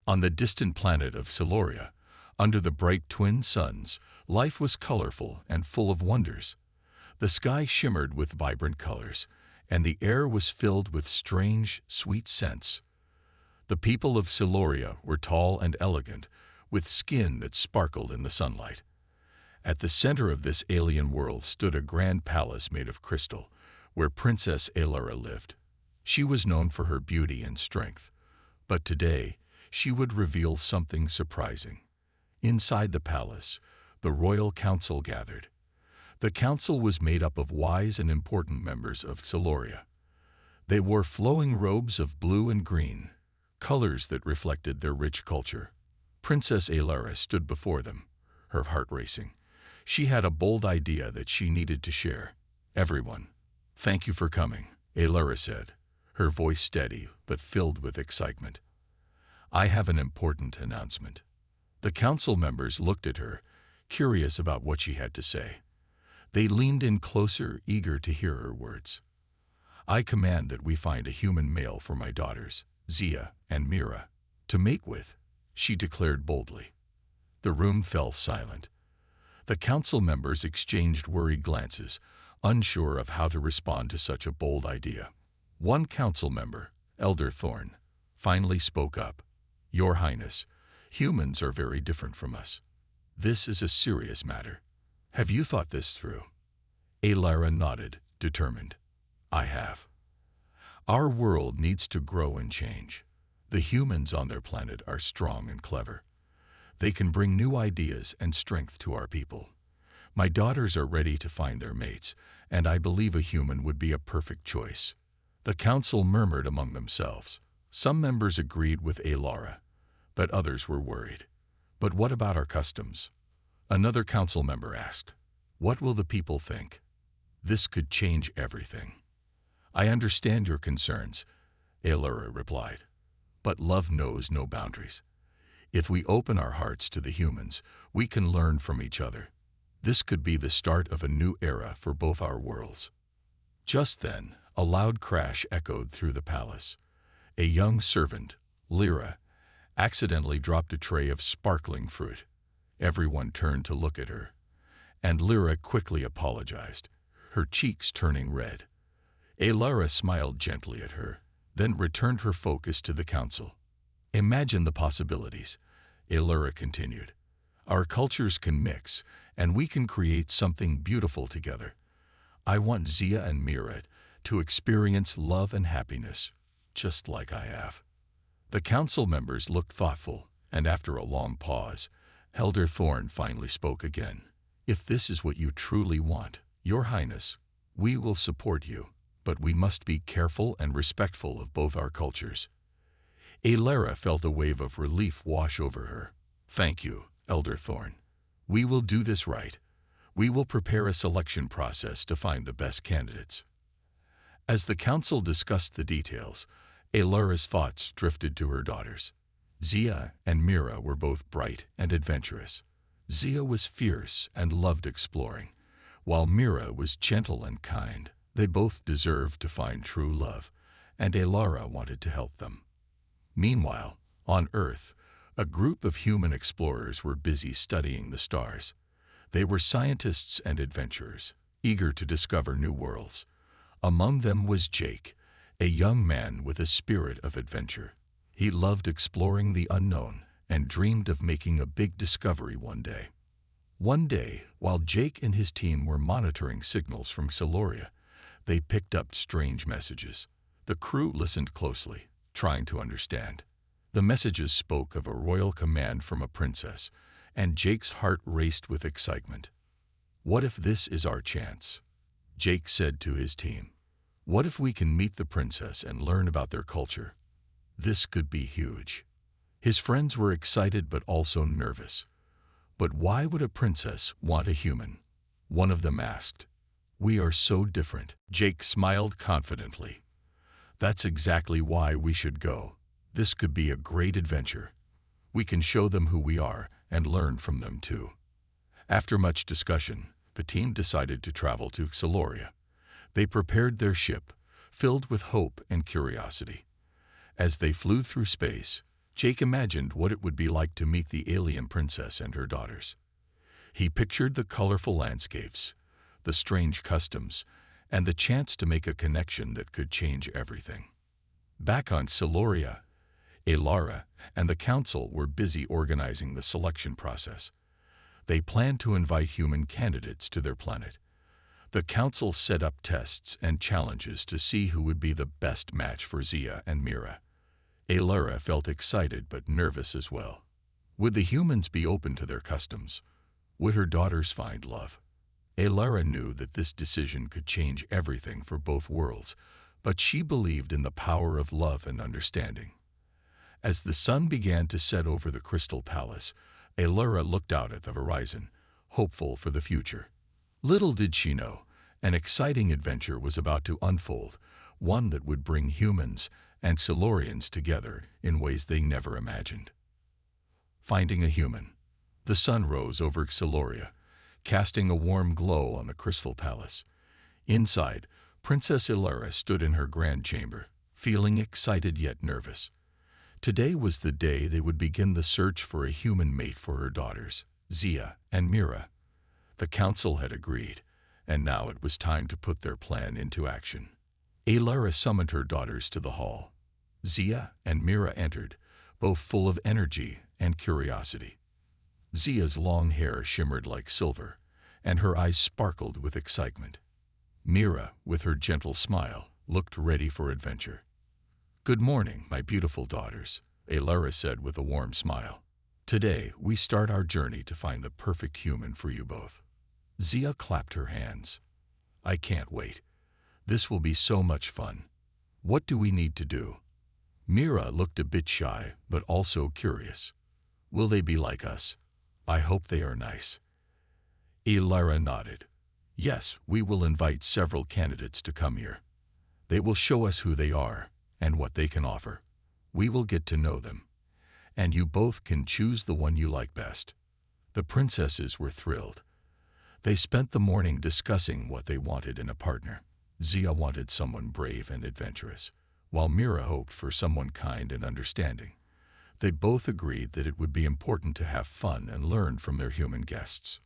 On the distant planet of Siloria, under the bright twin suns, life was colorful and full of wonders. The sky shimmered with vibrant colors, and the air was filled with strange, sweet scents. The people of Siloria were tall and elegant, with skin that sparkled in the sunlight. At the center of this alien world stood a grand palace made of crystal, where Princess Alara lived. She was known for her beauty and strength, but today she would reveal something surprising. Inside the palace, the royal council gathered. The council was made up of wise and important members of Siloria. They wore flowing robes of blue and green, colors that reflected their rich culture. Princess Alara stood before them, her heart racing. She had a bold idea that she needed to share. "Everyone, thank you for coming," Alara said, her voice steady but filled with excitement. "I have an important announcement." The council members looked at her, curious about what she had to say. They leaned in closer, eager to hear her words. "I command that we find a human male for my daughters, Zia and Mira, to mate with," she declared boldly. The room fell silent. The council members exchanged worried glances, unsure of how to respond to such a bold idea. One council member, Elder Thorn, finally spoke up. "Your Highness, humans are very different from us. This is a serious matter. Have you thought this through?" Alara nodded, determined. "I have. Our world needs to grow and change. The humans on their planet are strong and clever. They can bring new ideas and strength to our people. My daughters are ready to find their mates, and I believe a human would be a perfect choice." The council murmured among themselves. Some members agreed with Alara, but others were worried. "But what about our customs?" Another council member asked. "What will the people think?" "This could change everything." "I understand your concerns," Alara replied, "but love knows no boundaries. If we open our hearts to the humans, we can learn from each other. This could be the start of a new era for both our worlds." Just then, a loud crash echoed through the palace. A young servant, Lyra, accidentally dropped a tray of sparkling fruit. Everyone turned to look at her, and Lyra quickly apologized, her cheeks turning red. Alara smiled gently at her, then returned her focus to the council. "Imagine the possibilities," Alara continued. "Our cultures can mix, and we can create something beautiful together. I want Zia and Mira to experience love and happiness, just like I have." The council members looked thoughtful, and after a long pause, Elder Thorn finally spoke again. "If this is what you truly want, Your Highness, we will support you, but we must be careful and respectful of both our cultures." Alara felt a wave of relief wash over her. "Thank you, Elder Thorn. We will do this right. We will prepare a selection process to find the best candidates." As the council discussed the details, Alara's thoughts drifted to her daughters. Zia and Mira were both bright and adventurous. Zia was fierce and loved exploring, while Mira was gentle and kind. They both deserved to find true love, and Alara wanted to help them. Meanwhile, on Earth, a group of human explorers were busy studying the stars. They were scientists and adventurers, eager to discover new worlds. Among them was Jake, a young man with a spirit of adventure. He loved exploring the unknown and dreamed of making a big discovery one day. One day, while Jake and his team were monitoring signals from Siloria, they picked up strange messages. The crew listened closely, trying to understand. The messages spoke of a royal command from a princess, and Jake's heart raced with excitement. "What if this is our chance?" Jake said to his team. "What if we can meet the princess and learn about their culture? This could be huge." His friends were excited but also nervous. "But why would a princess want a human?" one of them asked. "We are so different." Jake smiled confidently. "That's exactly why we should go. This could be a great adventure. We can show them who we are and learn from them too." After much discussion, the team decided to travel to Siloria. They prepared their ship, filled with hope and curiosity. As they flew through space, Jake imagined what it would be like to meet the alien princess and her daughters. He pictured the colorful landscapes, the strange customs, and the chance to make a connection that could change everything. Back on Siluria, Alara and the council were busy organizing the selection process. They planned to invite human candidates to their planet. The council set up tests and challenges to see who would be the best match for Zia and Mira. Alara felt excited but nervous as well. Would the humans be open to their customs? Would her daughters find love? Alara knew that this decision could change everything for both worlds, but she believed in the power of love and understanding. As the sun began to set over the Crystal Palace, Alara looked out at the horizon, hopeful for the future. Little did she know, an exciting adventure was about to unfold, one that would bring humans and Silurians together in ways they never imagined. Finding a human. The sun rose over Siluria, casting a warm glow on the Crystal Palace. Inside, Princess Alara stood in her grand chamber, feeling excited yet nervous. Today was the day they would begin the search for a human mate for her daughters, Zia and Mira. The council had agreed, and now it was time to put their plan into action. Alara summoned her daughters to the hall. Zia and Mira entered, both full of energy and curiosity. Zia's long hair shimmered like silver, and her eyes sparkled with excitement. Mira, with her gentle smile, looked ready for adventure. "Good morning, my beautiful daughters," Alara said with a warm smile. "Today, we start our journey to find the perfect human for you both." Zia clapped her hands. "I can't wait. This will be so much fun. What do we need to do?" Mira looked a bit shy, but also curious. "Will they be like us? I hope they are nice." Alara nodded. "Yes, we will invite several candidates to come here. They will show us who they are and what they can offer. We will get to know them, and you both can choose the one you like best." The princesses were thrilled. They spent the morning discussing what they wanted in a partner. Zia wanted someone brave and adventurous, while Mira hoped for someone kind and understanding. They both agreed that it would be important to have fun and learn from their human guests.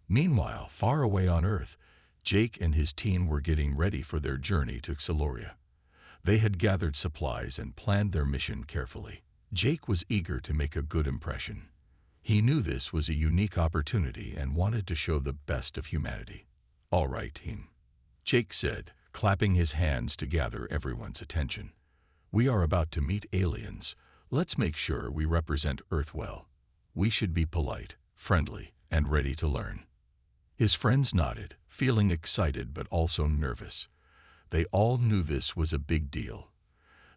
Meanwhile, far away on Earth, Jake and his team were getting ready for their journey to Siluria. They had gathered supplies and planned their mission carefully. Jake was eager to make a good impression. He knew this was a unique opportunity and wanted to show the best of humanity. "All right, team," Jake said, clapping his hands to gather everyone's attention. "We are about to meet aliens. Let's make sure we represent Earth well. We should be polite, friendly, and ready to learn." His friends nodded, feeling excited but also nervous. They all knew this was a big deal.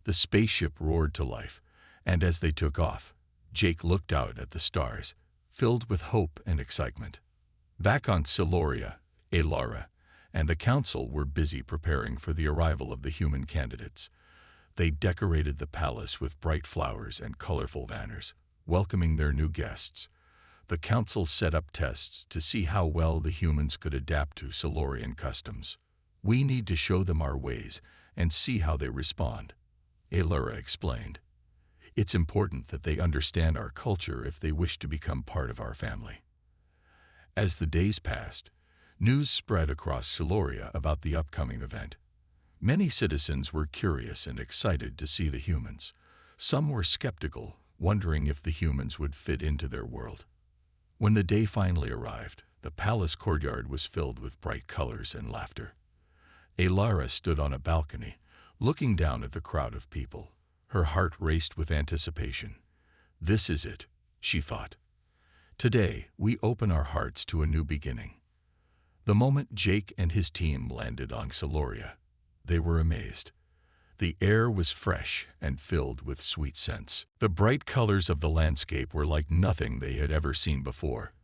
The spaceship roared to life, and as they took off, Jake looked out at the stars, filled with hope and excitement. Back on Siluria, Alara and the council were busy preparing for the arrival of the human candidates. They decorated the palace with bright flowers and colorful banners, welcoming their new guests. The council set up tests to see how well the humans could adapt to Silurian customs. "We need to show them our ways and see how they respond," Alara explained. "It's important that they understand our culture if they wish to become part of our family." As the days passed, news spread across Siluria about the upcoming event. Many citizens were curious and excited to see the humans. Some were skeptical, wondering if the humans would fit into their world. When the day finally arrived, the palace courtyard was filled with bright colors and laughter. Alara stood on a balcony, looking down at the crowd of people. Her heart raced with anticipation. "This is it," she thought. "Today, we open our hearts to a new beginning." The moment Jake and his team landed on Siluria, they were amazed. The air was fresh and filled with sweet scents. The bright colors of the landscape were like nothing they had ever seen before.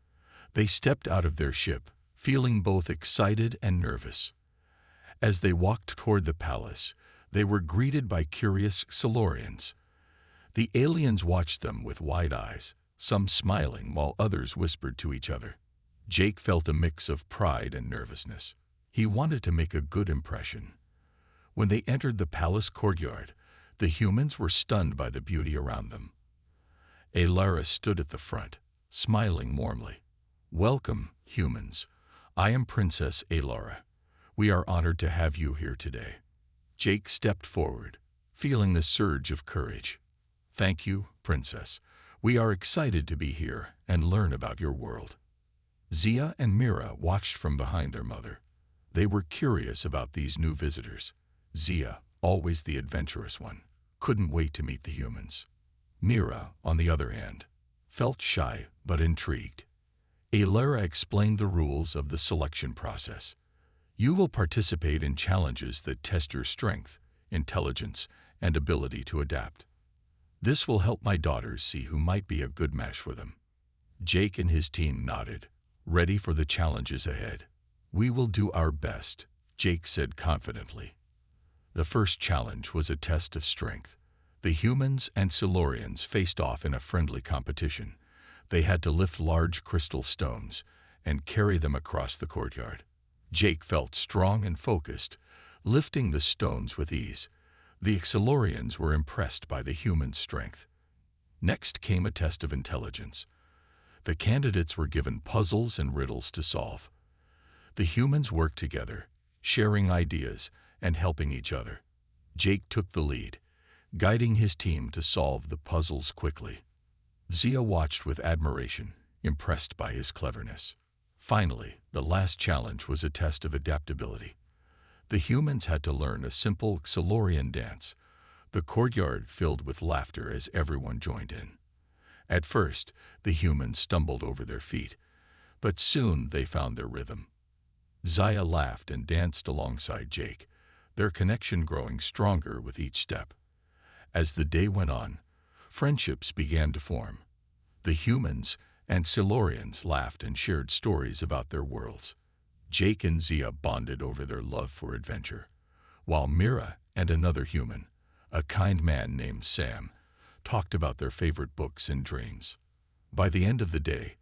They stepped out of their ship, feeling both excited and nervous. As they walked toward the palace, they were greeted by curious Silurians. The aliens watched them with wide eyes, some smiling while others whispered to each other. Jake felt a mix of pride and nervousness. He wanted to make a good impression. When they entered the palace courtyard, the humans were stunned by the beauty around them. Alara stood at the front, smiling warmly. "Welcome, humans. I am Princess Alara. We are honored to have you here today." Jake stepped forward, feeling the surge of courage. "Thank you, Princess. We are excited to be here and learn about your world." Zia and Mira watched from behind their mother. They were curious about these new visitors. Zia, always the adventurous one, couldn't wait to meet the humans. Mira, on the other hand, felt shy but intrigued. Alara explained the rules of the selection process. "You will participate in challenges that test your strength, intelligence, and ability to adapt. This will help my daughters see who might be a good match for them." Jake and his team nodded, ready for the challenges ahead. "We will do our best," Jake said confidently. The first challenge was a test of strength. The humans and Silurians faced off in a friendly competition. They had to lift large crystal stones and carry them across the courtyard. Jake felt strong and focused, lifting the stones with ease. The Silurians were impressed by the humans' strength. Next came a test of intelligence. The candidates were given puzzles and riddles to solve. The humans worked together, sharing ideas and helping each other. Jake took the lead, guiding his team to solve the puzzles quickly. Zia watched with admiration, impressed by his cleverness. Finally, the last challenge was a test of adaptability. The humans had to learn a simple Silurian dance. The courtyard filled with laughter as everyone joined in. At first, the humans stumbled over their feet, but soon they found their rhythm. Zia laughed and danced alongside Jake, their connection growing stronger with each step. As the day went on, friendships began to form. The humans and Silurians laughed and shared stories about their worlds. Jake and Zia bonded over their love for adventure, while Mira and another human, a kind man named Sam, talked about their favorite books and dreams. By the end of the day,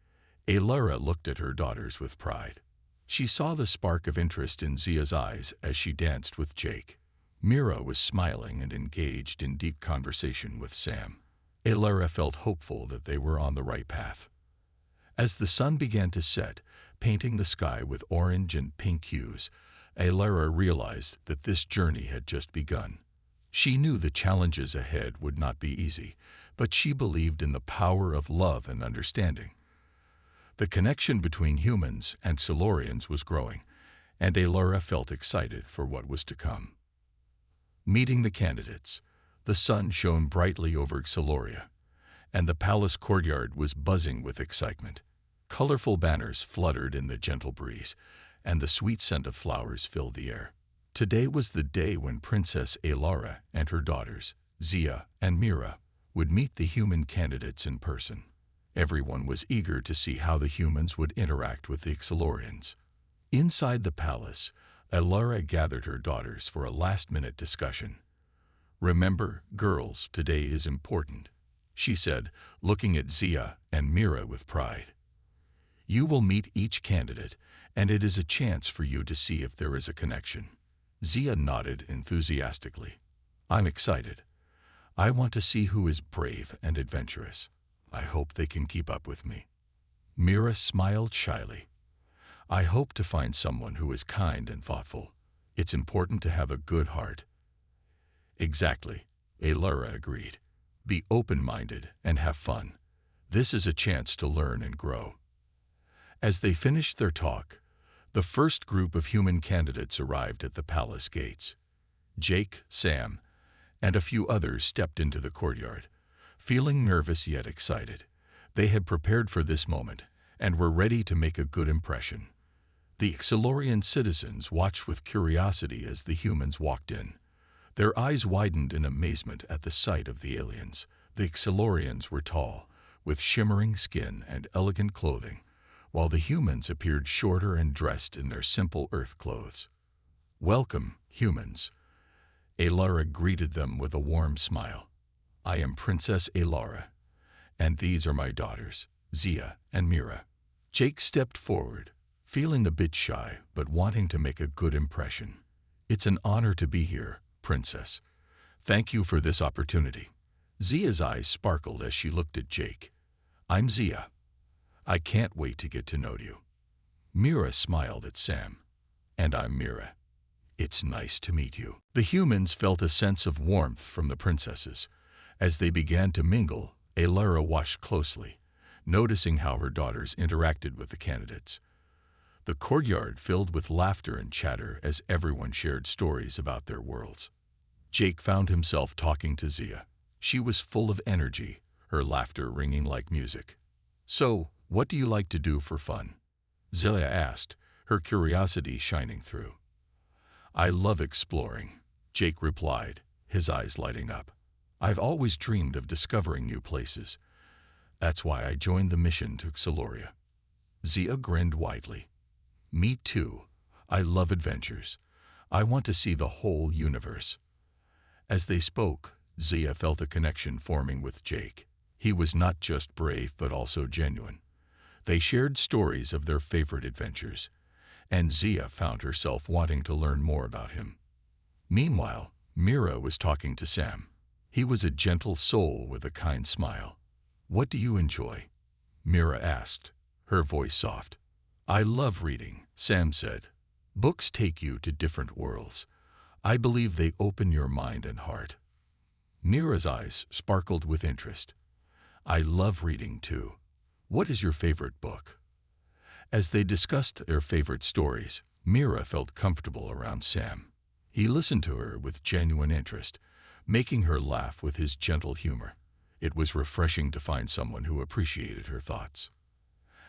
Alara looked at her daughters with pride. She saw the spark of interest in Zia's eyes as she danced with Jake. Mira was smiling and engaged in deep conversation with Sam. Alara felt hopeful that they were on the right path. As the sun began to set, painting the sky with orange and pink hues, Alara realized that this journey had just begun. She knew the challenges ahead would not be easy, but she believed in the power of love and understanding. The connection between humans and Silurians was growing, and Alara felt excited for what was to come. Meeting the candidates, the sun shone brightly over Siluria, and the palace courtyard was buzzing with excitement. Colorful banners fluttered in the gentle breeze, and the sweet scent of flowers filled the air. Today was the day when Princess Alara and her daughters, Zia and Mira, would meet the human candidates in person. Everyone was eager to see how the humans would interact with the Silurians. Inside the palace, Alara gathered her daughters for a last-minute discussion. "Remember, girls, today is important," she said, looking at Zia and Mira with pride. "You will meet each candidate, and it is a chance for you to see if there is a connection." Zia nodded enthusiastically. "I'm excited. I want to see who is brave and adventurous. I hope they can keep up with me." Mira smiled shyly. "I hope to find someone who is kind and thoughtful. It's important to have a good heart." "Exactly," Alara agreed. "Be open-minded and have fun. This is a chance to learn and grow." As they finished their talk, the first group of human candidates arrived at the palace gates. Jake, Sam, and a few others stepped into the courtyard. Feeling nervous yet excited, they had prepared for this moment and were ready to make a good impression. The Silurian citizens watched with curiosity as the humans walked in. Their eyes widened in amazement at the sight of the aliens. The Silurians were tall, with shimmering skin and elegant clothing, while the humans appeared shorter and dressed in their simple earth clothes. "Welcome, humans." Alara greeted them with a warm smile. "I am Princess Alara, and these are my daughters, Zia and Mira." Jake stepped forward, feeling a bit shy but wanting to make a good impression. "It's an honor to be here, Princess. Thank you for this opportunity." Zia's eyes sparkled as she looked at Jake. "I'm Zia. I can't wait to get to know you." Mira smiled at Sam. "And I'm Mira. It's nice to meet you." The humans felt a sense of warmth from the princesses. As they began to mingle, Alara watched closely, noticing how her daughters interacted with the candidates. The courtyard filled with laughter and chatter as everyone shared stories about their worlds. Jake found himself talking to Zia. She was full of energy, her laughter ringing like music. "So, what do you like to do for fun?" Zia asked, her curiosity shining through. "I love exploring," Jake replied, his eyes lighting up. "I've always dreamed of discovering new places. That's why I joined the mission to Xaloria." Zia grinned widely. "Me too. I love adventures. I want to see the whole universe." As they spoke, Zia felt a connection forming with Jake. He was not just brave but also genuine. They shared stories of their favorite adventures, and Zia found herself wanting to learn more about him. Meanwhile, Mira was talking to Sam. He was a gentle soul with a kind smile. "What do you enjoy?" Mira asked, her voice soft. "I love reading," Sam said. "Books take you to different worlds. I believe they open your mind and heart." Mira's eyes sparkled with interest. "I love reading too. What is your favorite book?" As they discussed their favorite stories, Mira felt comfortable around Sam. He listened to her with genuine interest, making her laugh with his gentle humor. It was refreshing to find someone who appreciated her thoughts.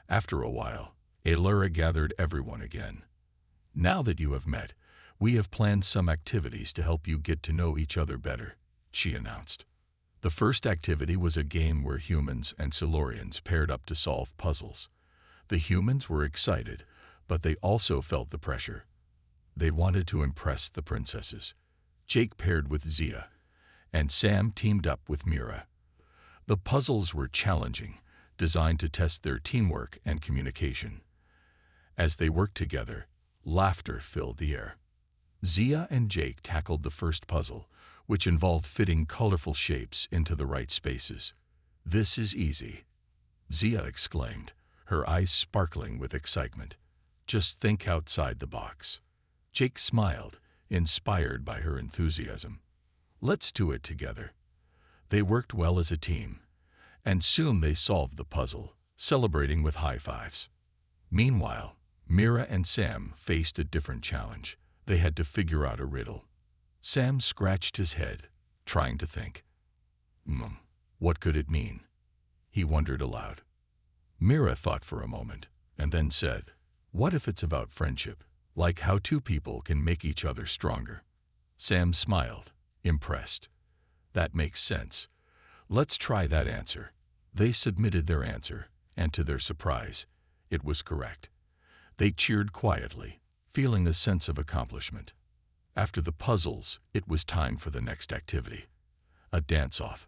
After a while, Alara gathered everyone again. "Now that you have met, we have planned some activities to help you get to know each other better," she announced. The first activity was a game where humans and Silurians paired up to solve puzzles. The humans were excited, but they also felt the pressure. They wanted to impress the princesses. Jake paired with Zia, and Sam teamed up with Mira. The puzzles were challenging, designed to test their teamwork and communication. As they worked together, laughter filled the air. Zia and Jake tackled the first puzzle, which involved fitting colorful shapes into the right spaces. "This is easy," Zia exclaimed, her eyes sparkling with excitement. "Just think outside the box." Jake smiled, inspired by her enthusiasm. "Let's do it together." They worked well as a team, and soon they solved the puzzle, celebrating with high fives. Meanwhile, Mira and Sam faced a different challenge. They had to figure out a riddle. Sam scratched his head, trying to think. What could it mean?" he wondered aloud. Mira thought for a moment, and then said, "What if it's about friendship, like how two people can make each other stronger?" Sam smiled, impressed. "That makes sense. Let's try that answer." They submitted their answer, and to their surprise, it was correct. They cheered quietly, feeling a sense of accomplishment. After the puzzles, it was time for the next activity, a dance-off.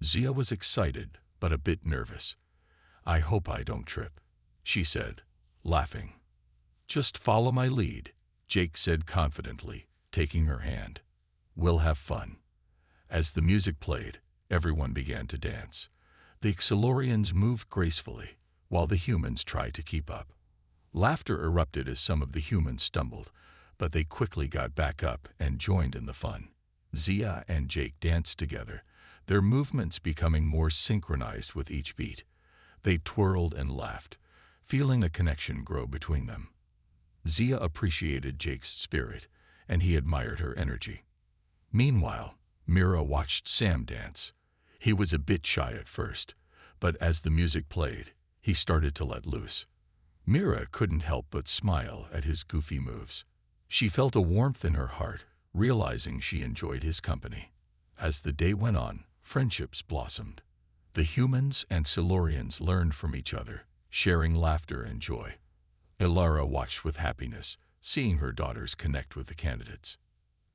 Zia was excited, but a bit nervous. "I hope I don't trip," she said, laughing. "Just follow my lead," Jake said confidently, taking her hand. "We'll have fun." As the music played, everyone began to dance. The Xalorians moved gracefully, while the humans tried to keep up. Laughter erupted as some of the humans stumbled, but they quickly got back up and joined in the fun. Zia and Jake danced together, their movements becoming more synchronized with each beat. They twirled and laughed, feeling a connection grow between them. Zia appreciated Jake's spirit, and he admired her energy. Meanwhile, Mira watched Sam dance. He was a bit shy at first, but as the music played, he started to let loose. Mira couldn't help but smile at his goofy moves. She felt a warmth in her heart, realizing she enjoyed his company. As the day went on, friendships blossomed. The humans and Silurians learned from each other, sharing laughter and joy. Alara watched with happiness, seeing her daughters connect with the candidates.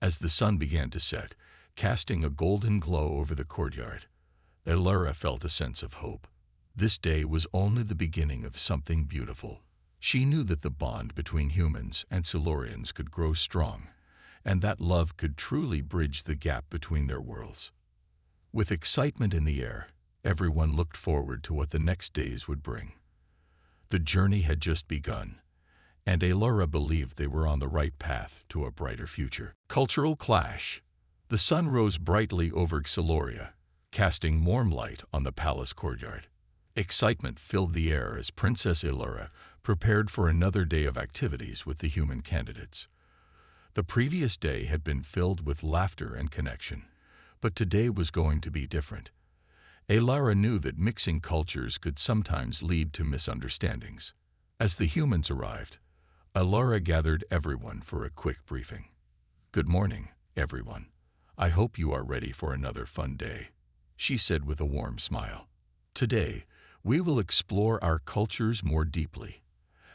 As the sun began to set, casting a golden glow over the courtyard, Alara felt a sense of hope. This day was only the beginning of something beautiful. She knew that the bond between humans and Silurians could grow strong, and that love could truly bridge the gap between their worlds. With excitement in the air, everyone looked forward to what the next days would bring. The journey had just begun, and Alara believed they were on the right path to a brighter future. Cultural clash. The sun rose brightly over Xyloria, casting warm light on the palace courtyard. Excitement filled the air as Princess Alara prepared for another day of activities with the human candidates. The previous day had been filled with laughter and connection, but today was going to be different. Alara knew that mixing cultures could sometimes lead to misunderstandings. As the humans arrived, Alara gathered everyone for a quick briefing. "Good morning, everyone. I hope you are ready for another fun day," she said with a warm smile. "Today, we will explore our cultures more deeply.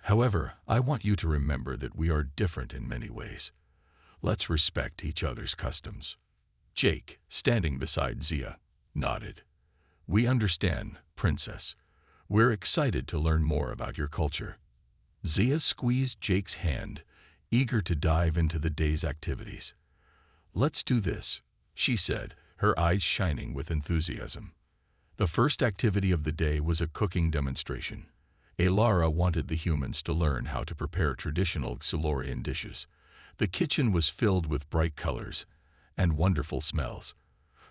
However, I want you to remember that we are different in many ways. Let's respect each other's customs." Jake, standing beside Zia, nodded. "We understand, Princess. We're excited to learn more about your culture." Zia squeezed Jake's hand, eager to dive into the day's activities. "Let's do this," she said, her eyes shining with enthusiasm. The first activity of the day was a cooking demonstration. Alara wanted the humans to learn how to prepare traditional Xylorian dishes. The kitchen was filled with bright colors and wonderful smells.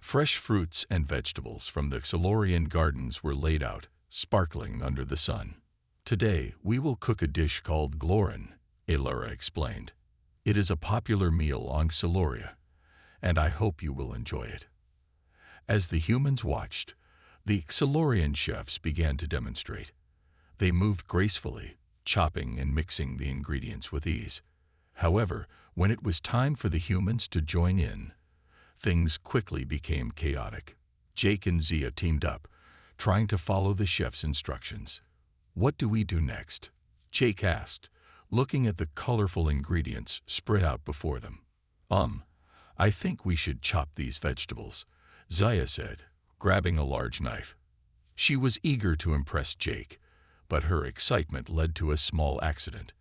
Fresh fruits and vegetables from the Xylorian gardens were laid out, sparkling under the sun. "Today, we will cook a dish called Glorin," Alara explained. "It is a popular meal on Xyloria, and I hope you will enjoy it." As the humans watched, the Xylorian chefs began to demonstrate. They moved gracefully, chopping and mixing the ingredients with ease. However, when it was time for the humans to join in, things quickly became chaotic. Jake and Zia teamed up, trying to follow the chef's instructions. "What do we do next?" Jake asked, looking at the colorful ingredients spread out before them. I think we should chop these vegetables," Zia said, grabbing a large knife. She was eager to impress Jake, but her excitement led to a small accident.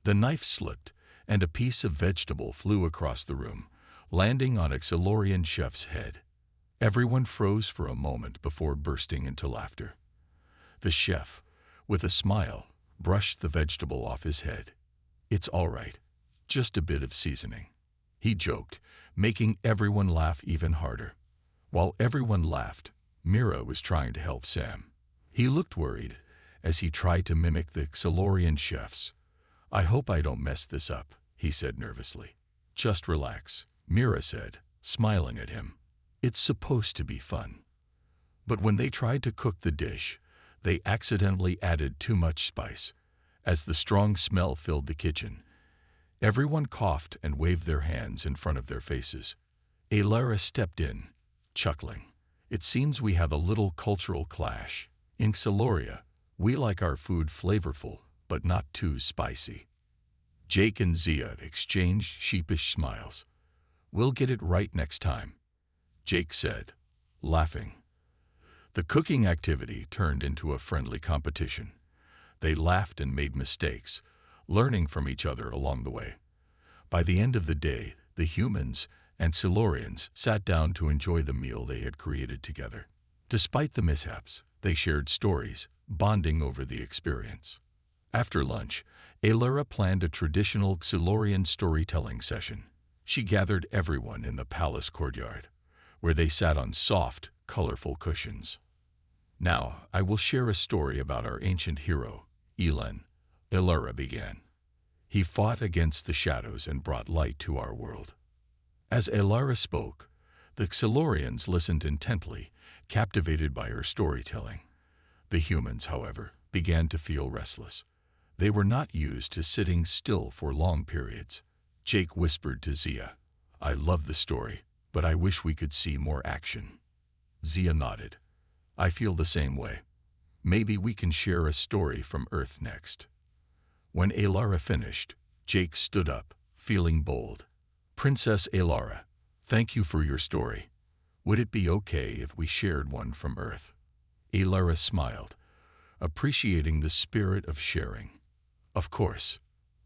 The knife slipped, and a piece of vegetable flew across the room, landing on a Xylorian chef's head. Everyone froze for a moment before bursting into laughter. The chef, with a smile, brushed the vegetable off his head. "It's all right, just a bit of seasoning," he joked, making everyone laugh even harder. While everyone laughed, Mira was trying to help Sam. He looked worried as he tried to mimic the Xylorian chefs. "I hope I don't mess this up," he said nervously. "Just relax," Mira said, smiling at him. "It's supposed to be fun." But when they tried to cook the dish, they accidentally added too much spice. As the strong smell filled the kitchen, everyone coughed and waved their hands in front of their faces. Alara stepped in, chuckling. "It seems we have a little cultural clash. In Xyloria, we like our food flavorful, but not too spicy." Jake and Zia exchanged sheepish smiles. "We'll get it right next time," Jake said, laughing. The cooking activity turned into a friendly competition. They laughed and made mistakes, learning from each other along the way. By the end of the day, the humans and Xylorians sat down to enjoy the meal they had created together. Despite the mishaps, they shared stories, bonding over the experience. After lunch, Alara planned a traditional Xylorian storytelling session. She gathered everyone in the palace courtyard, where they sat on soft, colorful cushions. "Now, I will share a story about our ancient hero, Elan," Alara began. "He fought against the shadows and brought light to our world." As Alara spoke, the Xylorians listened intently, captivated by her storytelling. The humans, however, began to feel restless. They were not used to sitting still for long periods. Jake whispered to Zia, "I love the story, but I wish we could see more action." Zia nodded. "I feel the same way. Maybe we can share a story from Earth next." When Alara finished, Jake stood up, feeling bold. "Princess Alara, thank you for your story. Would it be okay if we shared one from Earth?" Alara smiled, appreciating the spirit of sharing. "Of course.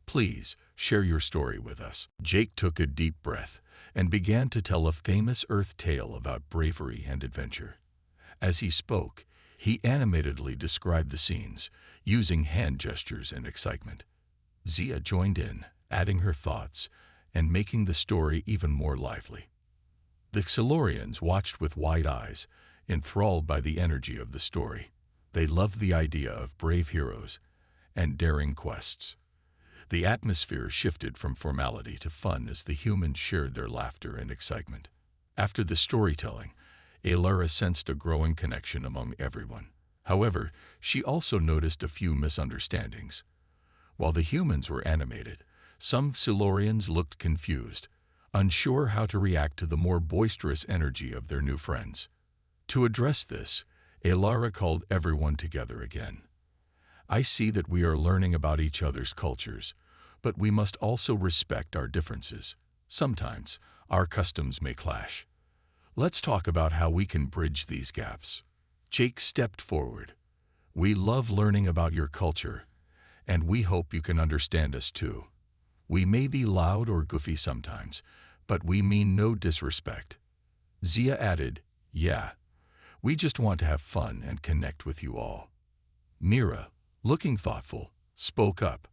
Please, share your story with us." Jake took a deep breath and began to tell a famous Earth tale about bravery and adventure. As he spoke, he animatedly described the scenes, using hand gestures and excitement. Zia joined in, adding her thoughts and making the story even more lively. The Silurians watched with wide eyes, enthralled by the energy of the story. They loved the idea of brave heroes and daring quests. The atmosphere shifted from formality to fun as the humans shared their laughter and excitement. After the storytelling, Alara sensed a growing connection among everyone. However, she also noticed a few misunderstandings. While the humans were animated, some Silurians looked confused, unsure how to react to the more boisterous energy of their new friends. To address this, Alara called everyone together again. I see that we are learning about each other's cultures, but we must also respect our differences. Sometimes, our customs may clash. Let's talk about how we can bridge these gaps. Jake stepped forward. We love learning about your culture, and we hope you can understand us too. We may be loud or goofy sometimes, but we mean no disrespect. Zia added, yeah, we just want to have fun and connect with you all. Mira, looking thoughtful, spoke up.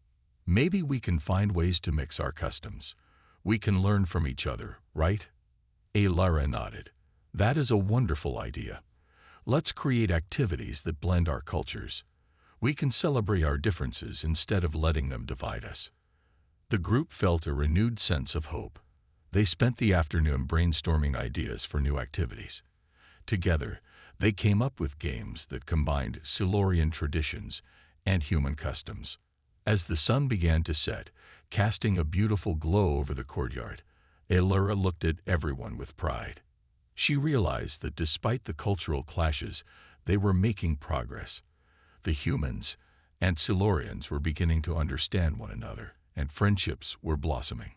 Maybe we can find ways to mix our customs. We can learn from each other, right? Alara nodded. That is a wonderful idea. Let's create activities that blend our cultures. We can celebrate our differences instead of letting them divide us. The group felt a renewed sense of hope. They spent the afternoon brainstorming ideas for new activities. Together, they came up with games that combined Silurian traditions and human customs. As the sun began to set, casting a beautiful glow over the courtyard, Alara looked at everyone with pride. She realized that despite the cultural clashes, they were making progress. The humans and Silurians were beginning to understand one another, and friendships were blossoming.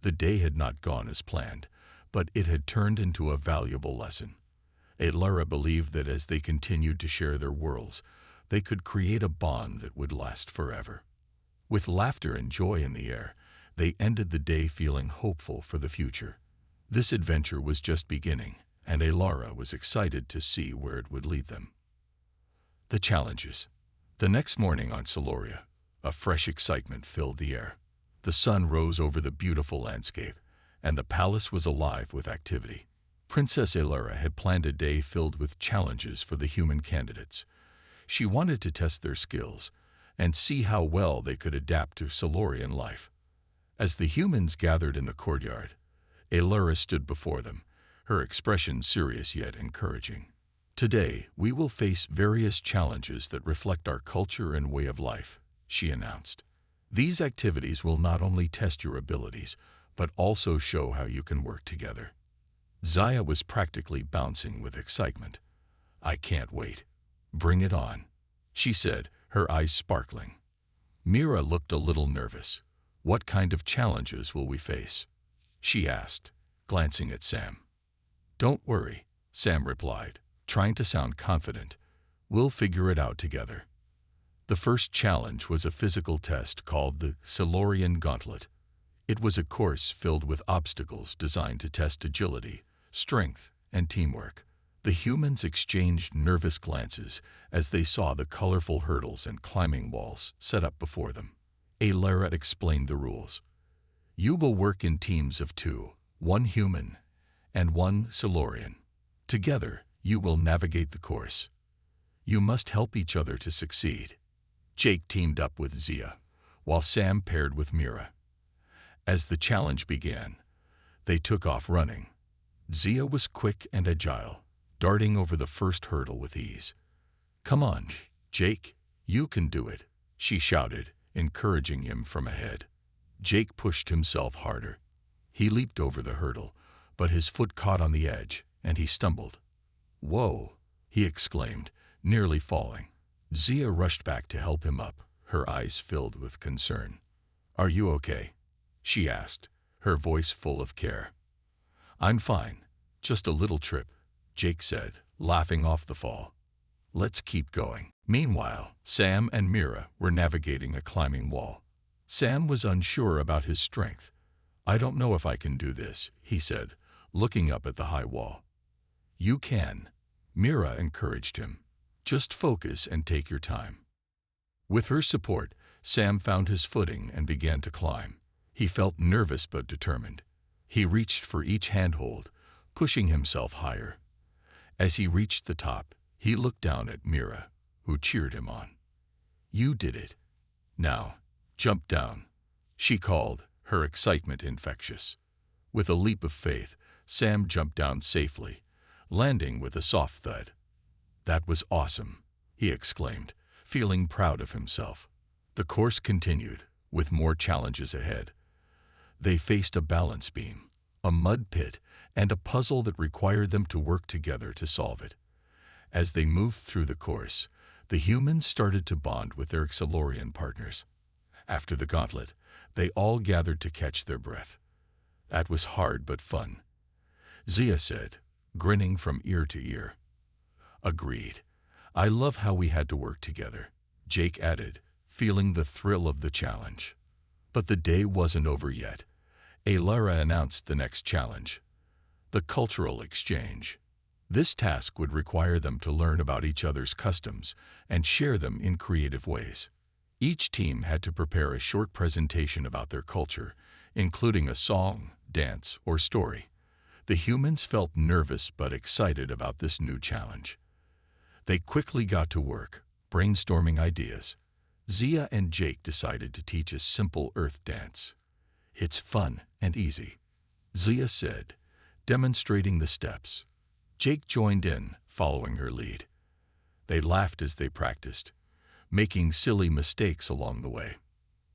The day had not gone as planned, but it had turned into a valuable lesson. Alara believed that as they continued to share their worlds, they could create a bond that would last forever. With laughter and joy in the air, they ended the day feeling hopeful for the future. This adventure was just beginning, and Alara was excited to see where it would lead them. The challenges. The next morning on Siluria, a fresh excitement filled the air. The sun rose over the beautiful landscape, and the palace was alive with activity. Princess Alara had planned a day filled with challenges for the human candidates. She wanted to test their skills and see how well they could adapt to Silurian life. As the humans gathered in the courtyard, Alara stood before them, her expression serious yet encouraging. Today, we will face various challenges that reflect our culture and way of life, she announced. These activities will not only test your abilities, but also show how you can work together. Zaya was practically bouncing with excitement. I can't wait. Bring it on, she said, her eyes sparkling. Mira looked a little nervous. What kind of challenges will we face? She asked, glancing at Sam. Don't worry, Sam replied, trying to sound confident. We'll figure it out together. The first challenge was a physical test called the Silurian Gauntlet. It was a course filled with obstacles designed to test agility, strength, and teamwork. The humans exchanged nervous glances as they saw the colorful hurdles and climbing walls set up before them. Alara explained the rules. You will work in teams of 2, 1 human and 1 Silurian. Together, you will navigate the course. You must help each other to succeed. Jake teamed up with Zia, while Sam paired with Mira. As the challenge began, they took off running. Zia was quick and agile, darting over the first hurdle with ease. Come on, Jake, you can do it, she shouted, encouraging him from ahead. Jake pushed himself harder. He leaped over the hurdle, but his foot caught on the edge, and he stumbled. Whoa, he exclaimed, nearly falling. Zia rushed back to help him up, her eyes filled with concern. Are you okay? She asked, her voice full of care. I'm fine, just a little trip, Jake said, laughing off the fall. Let's keep going. Meanwhile, Sam and Mira were navigating a climbing wall. Sam was unsure about his strength. "I don't know if I can do this," he said, looking up at the high wall. "You can," Mira encouraged him. "Just focus and take your time." With her support, Sam found his footing and began to climb. He felt nervous but determined. He reached for each handhold, pushing himself higher. As he reached the top, he looked down at Mira, who cheered him on. "You did it. Now, jump down," she called, her excitement infectious. With a leap of faith, Sam jumped down safely, landing with a soft thud. "That was awesome," he exclaimed, feeling proud of himself. The course continued, with more challenges ahead. They faced a balance beam, a mud pit, and a puzzle that required them to work together to solve it. As they moved through the course, the humans started to bond with their Xylorian partners. After the gauntlet, they all gathered to catch their breath. "That was hard but fun," Zia said, grinning from ear to ear. "Agreed. I love how we had to work together," Jake added, feeling the thrill of the challenge. But the day wasn't over yet. Alara announced the next challenge: the cultural exchange. This task would require them to learn about each other's customs and share them in creative ways. Each team had to prepare a short presentation about their culture, including a song, dance, or story. The humans felt nervous but excited about this new challenge. They quickly got to work, brainstorming ideas. Zia and Jake decided to teach a simple earth dance. "It's fun and easy," Zia said, demonstrating the steps. Jake joined in, following her lead. They laughed as they practiced, making silly mistakes along the way.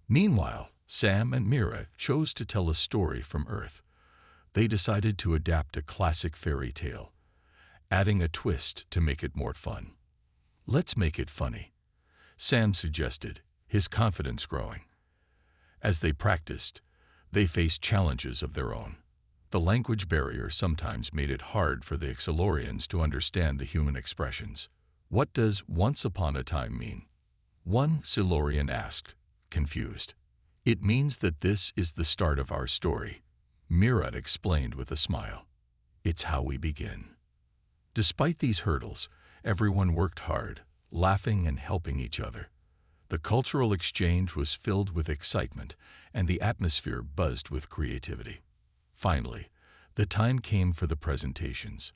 Meanwhile, Sam and Mira chose to tell a story from Earth. They decided to adapt a classic fairy tale, adding a twist to make it more fun. "Let's make it funny," Sam suggested, his confidence growing. As they practiced, they faced challenges of their own. The language barrier sometimes made it hard for the Xylorians to understand the human expressions. "What does 'once upon a time' mean?" one Silurian asked, confused. "It means that this is the start of our story," Mira explained with a smile. "It's how we begin." Despite these hurdles, everyone worked hard, laughing and helping each other. The cultural exchange was filled with excitement, and the atmosphere buzzed with creativity. Finally, the time came for the presentations.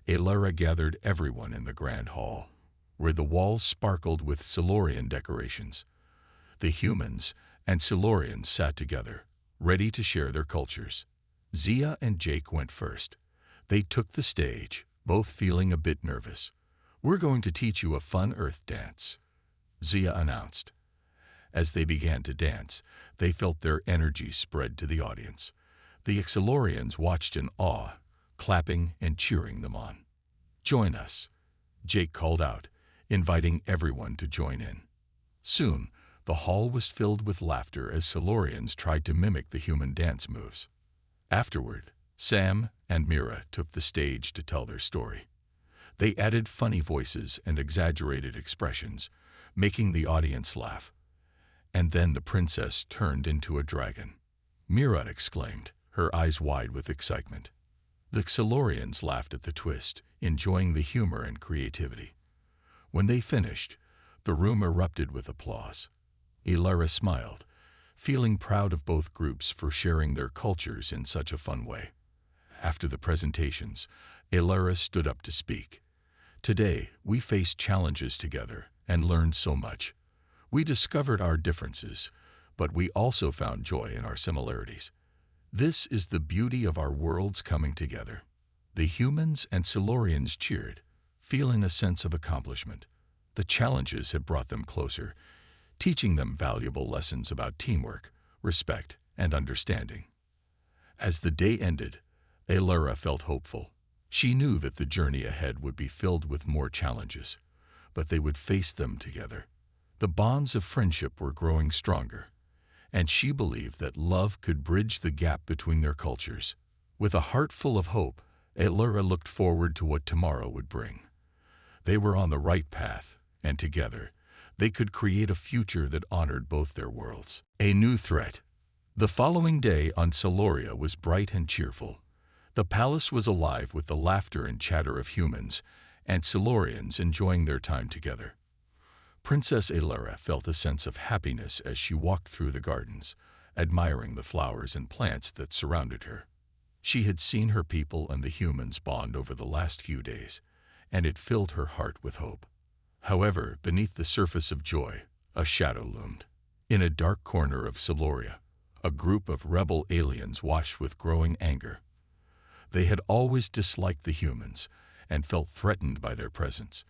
Alara gathered everyone in the grand hall, where the walls sparkled with Silurian decorations. The humans and Silurians sat together, ready to share their cultures. Zia and Jake went first. They took the stage, both feeling a bit nervous. "We're going to teach you a fun earth dance," Zia announced. As they began to dance, they felt their energy spread to the audience. The Xylorians watched in awe, clapping and cheering them on. "Join us," Jake called out, inviting everyone to join in. Soon, the hall was filled with laughter as Silurians tried to mimic the human dance moves. Afterward, Sam and Mira took the stage to tell their story. They added funny voices and exaggerated expressions, making the audience laugh. And then the princess turned into a dragon. Mira exclaimed, her eyes wide with excitement. The Xylorians laughed at the twist, enjoying the humor and creativity. When they finished, the room erupted with applause. Alara smiled, feeling proud of both groups for sharing their cultures in such a fun way. After the presentations, Alara stood up to speak. "Today, we faced challenges together and learned so much. We discovered our differences, but we also found joy in our similarities. This is the beauty of our worlds coming together." The humans and Silurians cheered, feeling a sense of accomplishment. The challenges had brought them closer, teaching them valuable lessons about teamwork, respect, and understanding. As the day ended, Alara felt hopeful. She knew that the journey ahead would be filled with more challenges, but they would face them together. The bonds of friendship were growing stronger, and she believed that love could bridge the gap between their cultures. With a heart full of hope, Alara looked forward to what tomorrow would bring. They were on the right path, and together, they could create a future that honored both their worlds. A new threat. The following day on Siloria was bright and cheerful. The palace was alive with the laughter and chatter of humans and Silurians enjoying their time together. Princess Alara felt a sense of happiness as she walked through the gardens, admiring the flowers and plants that surrounded her. She had seen her people and the humans bond over the last few days, and it filled her heart with hope. However, beneath the surface of joy, a shadow loomed. In a dark corner of Siloria, a group of rebel aliens watched with growing anger. They had always disliked the humans and felt threatened by their presence.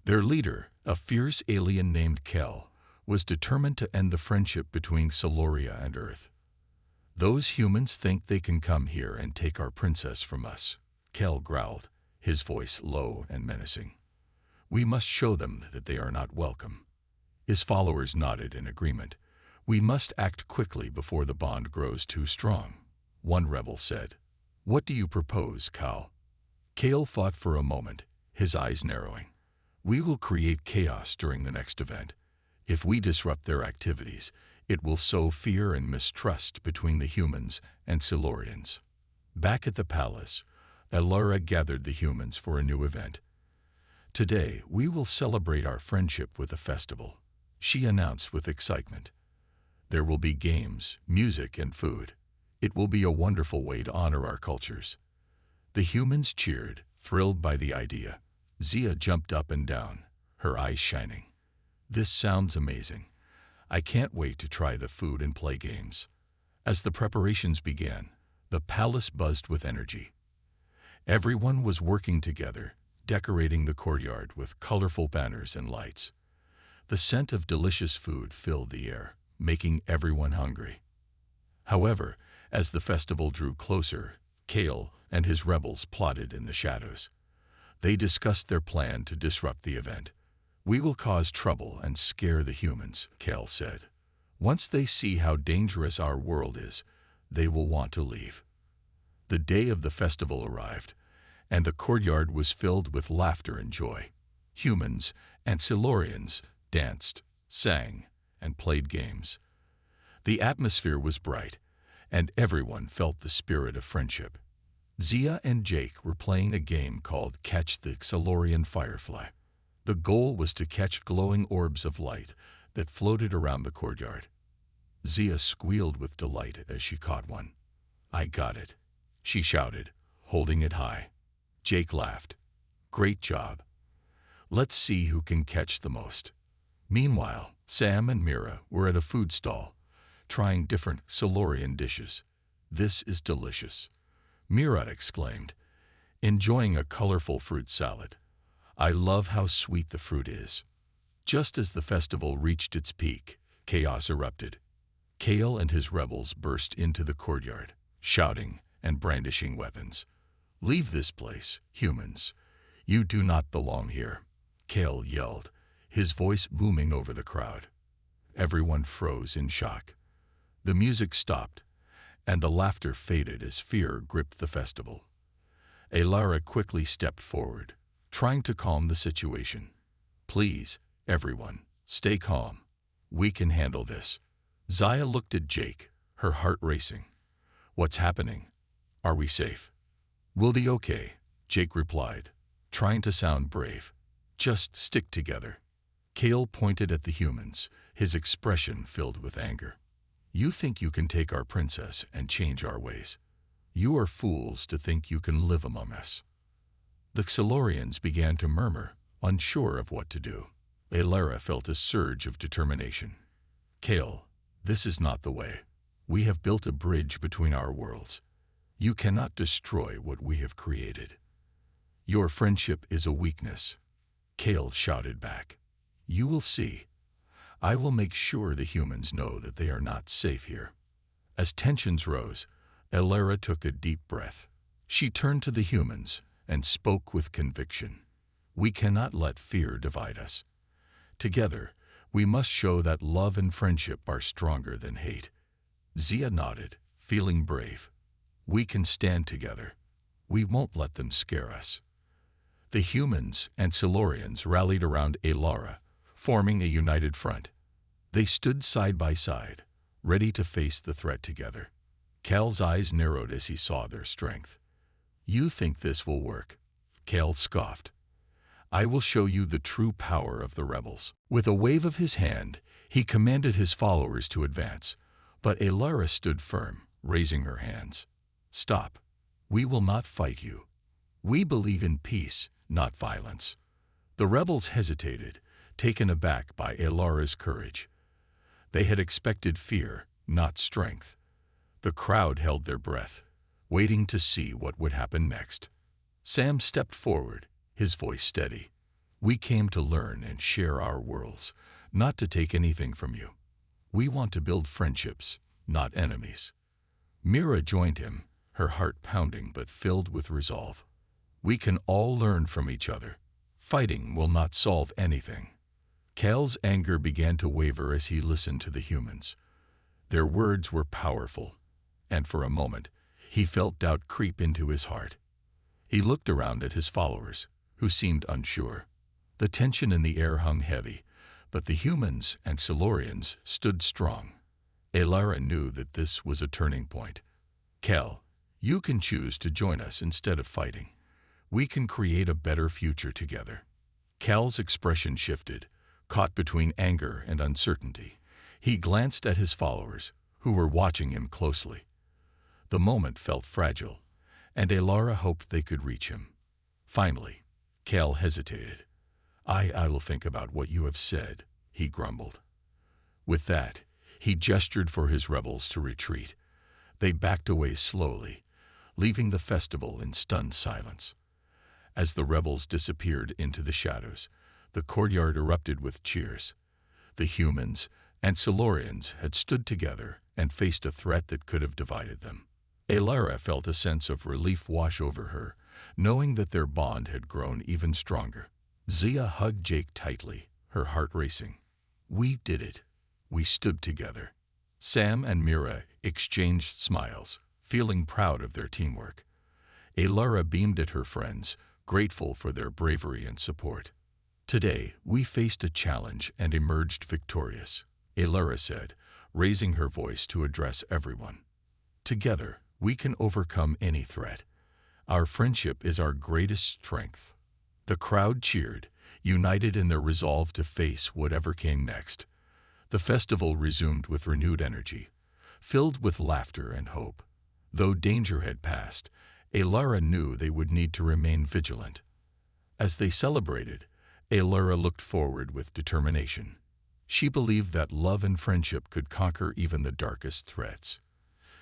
Their leader, a fierce alien named Kel, was determined to end the friendship between Siloria and Earth. "Those humans think they can come here and take our princess from us," Kel growled, his voice low and menacing. "We must show them that they are not welcome." His followers nodded in agreement. "We must act quickly before the bond grows too strong," one rebel said. "What do you propose, Cal?" Kale thought for a moment, his eyes narrowing. "We will create chaos during the next event. If we disrupt their activities, it will sow fear and mistrust between the humans and Silurians." Back at the palace, Alara gathered the humans for a new event. "Today, we will celebrate our friendship with a festival," she announced with excitement. "There will be games, music, and food. It will be a wonderful way to honor our cultures." The humans cheered, thrilled by the idea. Zia jumped up and down, her eyes shining. "This sounds amazing. I can't wait to try the food and play games." As the preparations began, the palace buzzed with energy. Everyone was working together, decorating the courtyard with colorful banners and lights. The scent of delicious food filled the air, making everyone hungry. However, as the festival drew closer, Kale and his rebels plotted in the shadows. They discussed their plan to disrupt the event. "We will cause trouble and scare the humans," Kale said. "Once they see how dangerous our world is, they will want to leave." The day of the festival arrived, and the courtyard was filled with laughter and joy. Humans and Silurians danced, sang, and played games. The atmosphere was bright, and everyone felt the spirit of friendship. Zia and Jake were playing a game called Catch the Silurian Firefly. The goal was to catch glowing orbs of light that floated around the courtyard. Zia squealed with delight as she caught one. "I got it," she shouted, holding it high. Jake laughed. "Great job. Let's see who can catch the most." Meanwhile, Sam and Mira were at a food stall, trying different Silurian dishes. "This is delicious," Mira exclaimed, enjoying a colorful fruit salad. "I love how sweet the fruit is." Just as the festival reached its peak, chaos erupted. Kale and his rebels burst into the courtyard, shouting and brandishing weapons. "Leave this place, humans. You do not belong here," Kale yelled, his voice booming over the crowd. Everyone froze in shock. The music stopped, and the laughter faded as fear gripped the festival. Alara quickly stepped forward, trying to calm the situation. "Please, everyone, stay calm. We can handle this." Zia looked at Jake, her heart racing. "What's happening? Are we safe?" "We'll be okay," Jake replied, trying to sound brave. "Just stick together." Kale pointed at the humans, his expression filled with anger. "You think you can take our princess and change our ways? You are fools to think you can live among us." The Silurians began to murmur, unsure of what to do. Alara felt a surge of determination. "Kale, this is not the way. We have built a bridge between our worlds. You cannot destroy what we have created." "Your friendship is a weakness," Kale shouted back. "You will see. I will make sure the humans know that they are not safe here." As tensions rose, Alara took a deep breath. She turned to the humans and spoke with conviction. "We cannot let fear divide us. Together, we must show that love and friendship are stronger than hate." Zia nodded, feeling brave. "We can stand together. We won't let them scare us." The humans and Silurians rallied around Alara, forming a united front. They stood side by side, ready to face the threat together. Cal's eyes narrowed as he saw their strength. "You think this will work?" Cal scoffed. "I will show you the true power of the rebels." With a wave of his hand, he commanded his followers to advance, but Alara stood firm, raising her hands. "Stop. We will not fight you. We believe in peace, not violence." The rebels hesitated, taken aback by Alara's courage. They had expected fear, not strength. The crowd held their breath, waiting to see what would happen next. Sam stepped forward, his voice steady. "We came to learn and share our worlds, not to take anything from you. We want to build friendships, not enemies." Mira joined him, her heart pounding but filled with resolve. "We can all learn from each other. Fighting will not solve anything." Cal's anger began to waver as he listened to the humans. Their words were powerful, and for a moment, he felt doubt creep into his heart. He looked around at his followers, who seemed unsure. The tension in the air hung heavy, but the humans and Silurians stood strong. Alara knew that this was a turning point. "Cal, you can choose to join us instead of fighting. We can create a better future together." Cal's expression shifted, caught between anger and uncertainty. He glanced at his followers, who were watching him closely. The moment felt fragile, and Alara hoped they could reach him. Finally, Cal hesitated. I will think about what you have said," he grumbled. With that, he gestured for his rebels to retreat. They backed away slowly, leaving the festival in stunned silence. As the rebels disappeared into the shadows, the courtyard erupted with cheers. The humans and Silurians had stood together and faced a threat that could have divided them. Alara felt a sense of relief wash over her, knowing that their bond had grown even stronger. Zia hugged Jake tightly, her heart racing. "We did it. We stood together." Sam and Mira exchanged smiles, feeling proud of their teamwork. Alara beamed at her friends, grateful for their bravery and support. "Today, we faced a challenge and emerged victorious," Alara said, raising her voice to address everyone. "Together, we can overcome any threat. Our friendship is our greatest strength." The crowd cheered, united in their resolve to face whatever came next. The festival resumed with renewed energy, filled with laughter and hope. Though danger had passed, Alara knew they would need to remain vigilant. As they celebrated, Alara looked forward with determination. She believed that love and friendship could conquer even the darkest threats.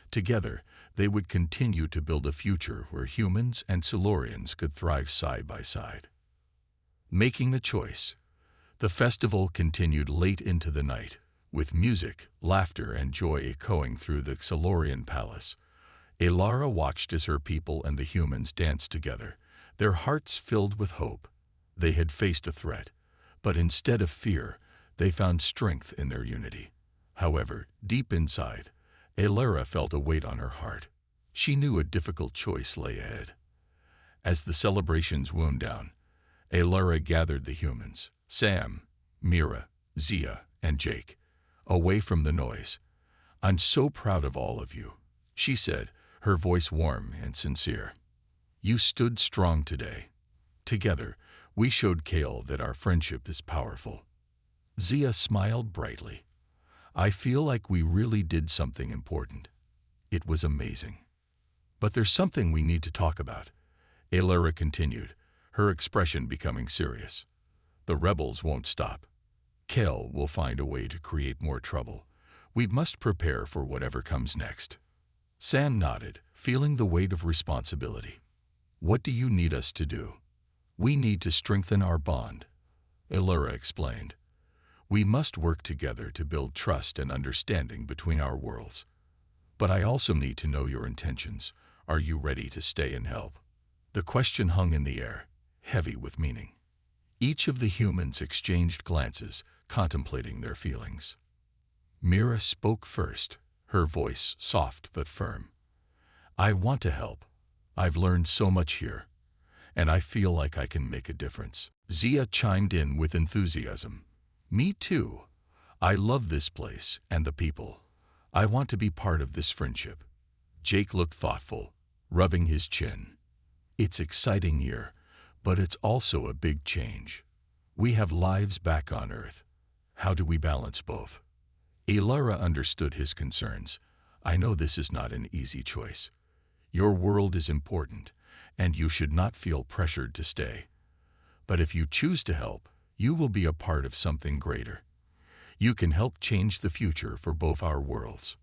Together, they would continue to build a future where humans and Silurians could thrive side by side. Making the choice, the festival continued late into the night, with music, laughter, and joy echoing through the Silurian palace. Alara watched as her people and the humans danced together, their hearts filled with hope. They had faced a threat, but instead of fear, they found strength in their unity. However, deep inside, Alara felt a weight on her heart. She knew a difficult choice lay ahead. As the celebrations wound down, Alara gathered the humans, Sam, Mira, Zia, and Jake, away from the noise. "I'm so proud of all of you," she said, her voice warm and sincere. "You stood strong today. Together, we showed Cal that our friendship is powerful." Zia smiled brightly. "I feel like we really did something important. It was amazing. But there's something we need to talk about," Alara continued, her expression becoming serious. "The rebels won't stop. Cal will find a way to create more trouble. We must prepare for whatever comes next." Sam nodded, feeling the weight of responsibility. "What do you need us to do?" "We need to strengthen our bond," Alara explained. "We must work together to build trust and understanding between our worlds. But I also need to know your intentions. Are you ready to stay and help?" The question hung in the air, heavy with meaning. Each of the humans exchanged glances, contemplating their feelings. Mira spoke first, her voice soft but firm. "I want to help. I've learned so much here, and I feel like I can make a difference." Zia chimed in with enthusiasm. "Me too. I love this place and the people. I want to be part of this friendship. Jake looked thoughtful, rubbing his chin. It's exciting here, but it's also a big change. We have lives back on Earth. How do we balance both? Alara understood his concerns. I know this is not an easy choice. Your world is important, and you should not feel pressured to stay. But if you choose to help, you will be a part of something greater. You can help change the future for both our worlds.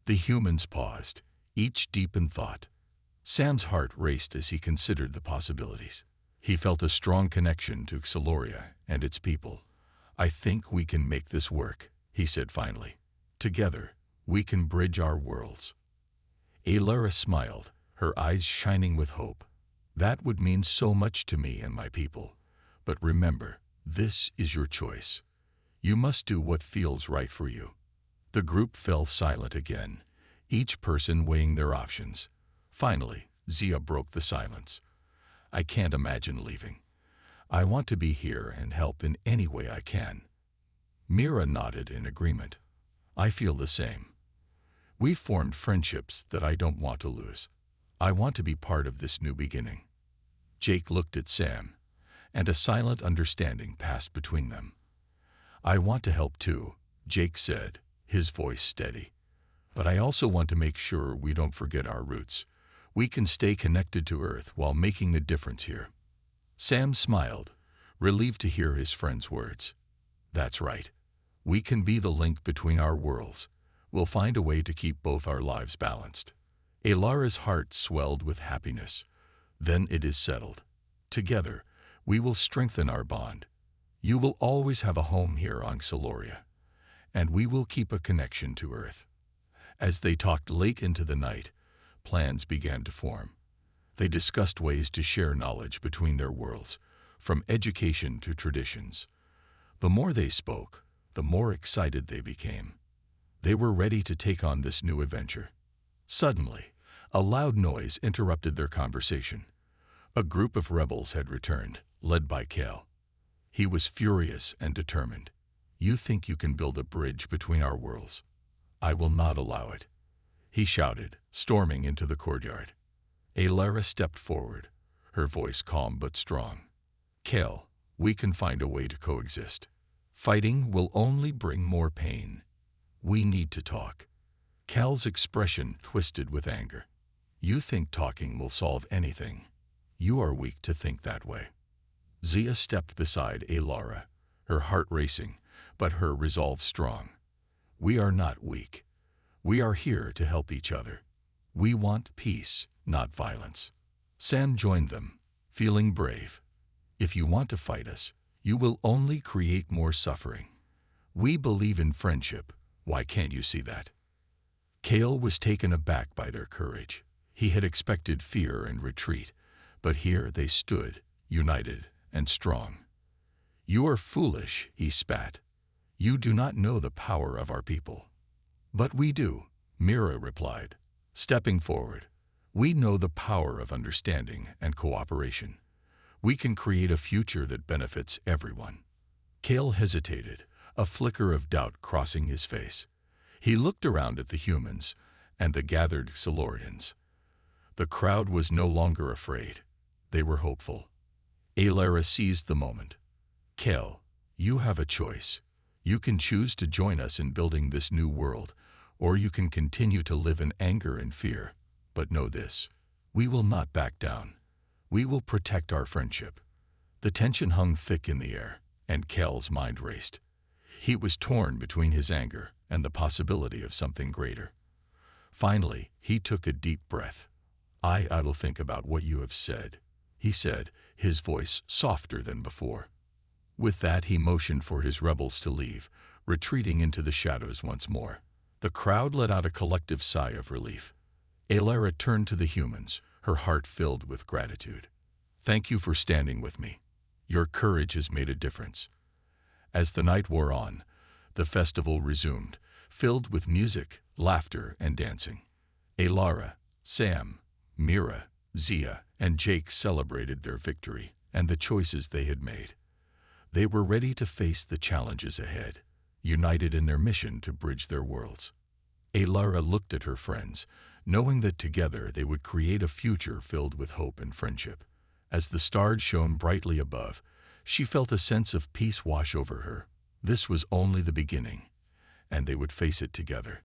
The humans paused, each deep in thought. Sam's heart raced as he considered the possibilities. He felt a strong connection to Xaloria and its people. I think we can make this work, he said finally. Together, we can bridge our worlds. Alara smiled, her eyes shining with hope. That would mean so much to me and my people. But remember, this is your choice. You must do what feels right for you. The group fell silent again, each person weighing their options. Finally, Zia broke the silence. I can't imagine leaving. I want to be here and help in any way I can. Mira nodded in agreement. I feel the same. We've formed friendships that I don't want to lose. I want to be part of this new beginning. Jake looked at Sam, and a silent understanding passed between them. I want to help too, Jake said, his voice steady. But I also want to make sure we don't forget our roots. We can stay connected to Earth while making a difference here. Sam smiled, relieved to hear his friend's words. That's right. We can be the link between our worlds. We'll find a way to keep both our lives balanced. Alara's heart swelled with happiness. Then it is settled. Together, we will strengthen our bond. You will always have a home here on Xaloria, and we will keep a connection to Earth. As they talked late into the night, plans began to form. They discussed ways to share knowledge between their worlds, from education to traditions. The more they spoke, the more excited they became. They were ready to take on this new adventure. Suddenly, a loud noise interrupted their conversation. A group of rebels had returned, led by Kale. He was furious and determined. You think you can build a bridge between our worlds? I will not allow it, he shouted, storming into the courtyard. Alara stepped forward, her voice calm but strong. Kale, we can find a way to coexist. Fighting will only bring more pain. We need to talk. Cal's expression twisted with anger. You think talking will solve anything. You are weak to think that way. Zia stepped beside Alara, her heart racing, but her resolve strong. We are not weak. We are here to help each other. We want peace, not violence. Sam joined them, feeling brave. If you want to fight us, you will only create more suffering. We believe in friendship. Why can't you see that? Kale was taken aback by their courage. He had expected fear and retreat, but here they stood, united and strong. You are foolish, he spat. You do not know the power of our people. But we do, Mira replied, stepping forward. We know the power of understanding and cooperation. We can create a future that benefits everyone. Kale hesitated, a flicker of doubt crossing his face. He looked around at the humans and the gathered Xalorians. The crowd was no longer afraid. They were hopeful. Alara seized the moment. Kale, you have a choice. You can choose to join us in building this new world, or you can continue to live in anger and fear. But know this, we will not back down. We will protect our friendship. The tension hung thick in the air, and Kale's mind raced. He was torn between his anger and the possibility of something greater. Finally, he took a deep breath. I will think about what you have said, he said, his voice softer than before. With that, he motioned for his rebels to leave, retreating into the shadows once more. The crowd let out a collective sigh of relief. Alara turned to the humans, her heart filled with gratitude. Thank you for standing with me. Your courage has made a difference. As the night wore on, the festival resumed, filled with music, laughter, and dancing. Alara, Sam, Mira, Zia, and Jake celebrated their victory and the choices they had made. They were ready to face the challenges ahead, united in their mission to bridge their worlds. Alara looked at her friends, knowing that together they would create a future filled with hope and friendship. As the stars shone brightly above, she felt a sense of peace wash over her. This was only the beginning, and they would face it together.